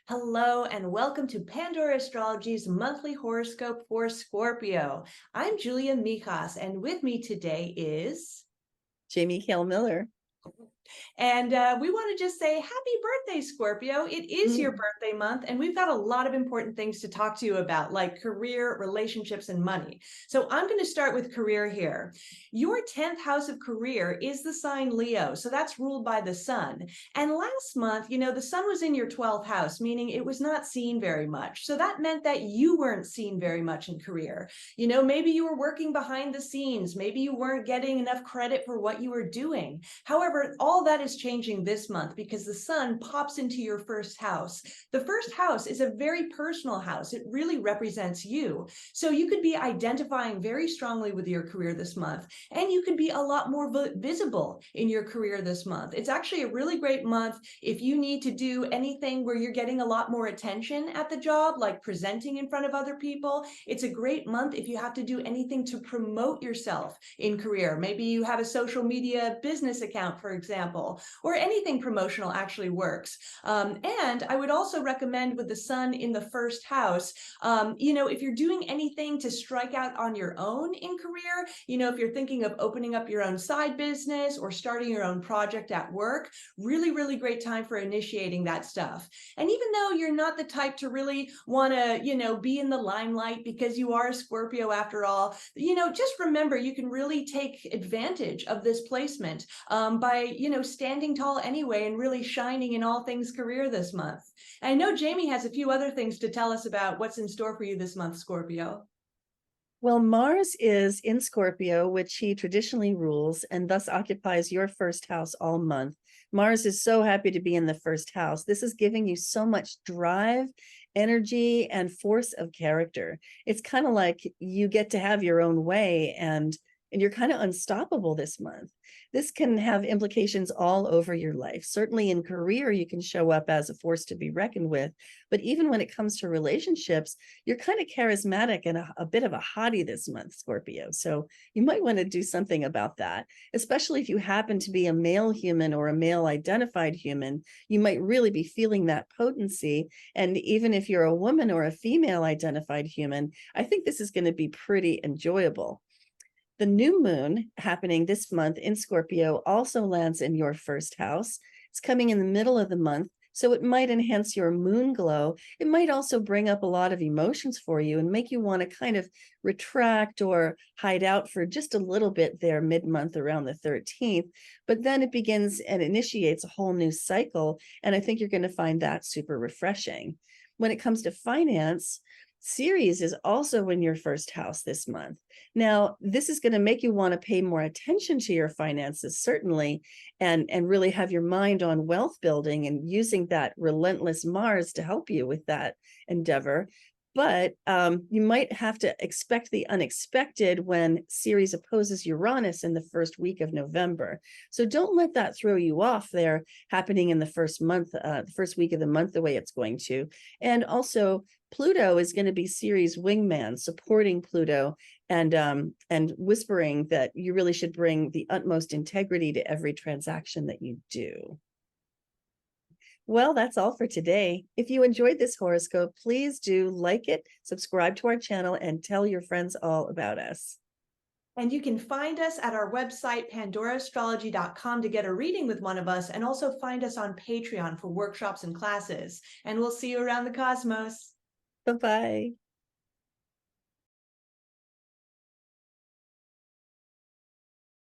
Hello and welcome to Pandora Astrology's monthly horoscope for Scorpio. I'm Julia Mijas, and with me today is Jamie Kale Miller. And we want to just say happy birthday, Scorpio. It is your birthday month, and we've got a lot of important things to talk to you about, like career, relationships, and money. So I'm going to start with career here. Your 10th house of career is the sign Leo, so that's ruled by the sun. And last month, the sun was in your 12th house, meaning it was not seen very much. So that meant that you weren't seen very much in career. Maybe you were working behind the scenes. Maybe you weren't getting enough credit for what you were doing. However, all that is changing this month because the sun pops into your first house. The first house is a very personal house. It really represents you. So you could be identifying very strongly with your career this month, and you could be a lot more visible in your career this month. It's actually a really great month if you need to do anything where you're getting a lot more attention at the job, like presenting in front of other people. It's a great month if you have to do anything to promote yourself in career. Maybe you have a social media business account, for example, or anything promotional actually works. And I would also recommend with the sun in the first house, if you're doing anything to strike out on your own in career, if you're thinking of opening up your own side business or starting your own project at work, really, really great time for initiating that stuff. And even though you're not the type to really want to, be in the limelight because you are a Scorpio after all, just remember you can really take advantage of this placement by, standing tall anyway and really shining in all things career this month. And I know Jamie has a few other things to tell us about what's in store for you this month, Scorpio. Well, Mars is in Scorpio, which he traditionally rules, and thus occupies your first house all month. Mars is so happy to be in the first house. This is giving you so much drive, energy, and force of character. It's kind of like you get to have your own way, and you're kind of unstoppable this month. This can have implications all over your life. Certainly in career, you can show up as a force to be reckoned with. But even when it comes to relationships, you're kind of charismatic and a bit of a hottie this month, Scorpio. So you might want to do something about that, especially if you happen to be a male human or a male identified human. You might really be feeling that potency. And even if you're a woman or a female identified human, I think this is going to be pretty enjoyable. The new moon happening this month in Scorpio also lands in your first house. It's coming in the middle of the month, so it might enhance your moon glow. It might also bring up a lot of emotions for you and make you want to kind of retract or hide out for just a little bit there mid-month around the 13th. But then it begins and initiates a whole new cycle, and I think you're going to find that super refreshing. When it comes to finance, Ceres is also in your first house this month. Now, this is going to make you want to pay more attention to your finances, certainly, and really have your mind on wealth building and using that relentless Mars to help you with that endeavor. But you might have to expect the unexpected when Ceres opposes Uranus in the first week of November. So don't let that throw you off there, happening in the first month, the first week of the month, the way it's going to. And also, Pluto is going to be Ceres' wingman, supporting Pluto and whispering that you really should bring the utmost integrity to every transaction that you do. Well, that's all for today. If you enjoyed this horoscope, please do like it, subscribe to our channel, and tell your friends all about us. And you can find us at our website, pandoraastrology.com, to get a reading with one of us, and also find us on Patreon for workshops and classes. And we'll see you around the cosmos. Bye-bye.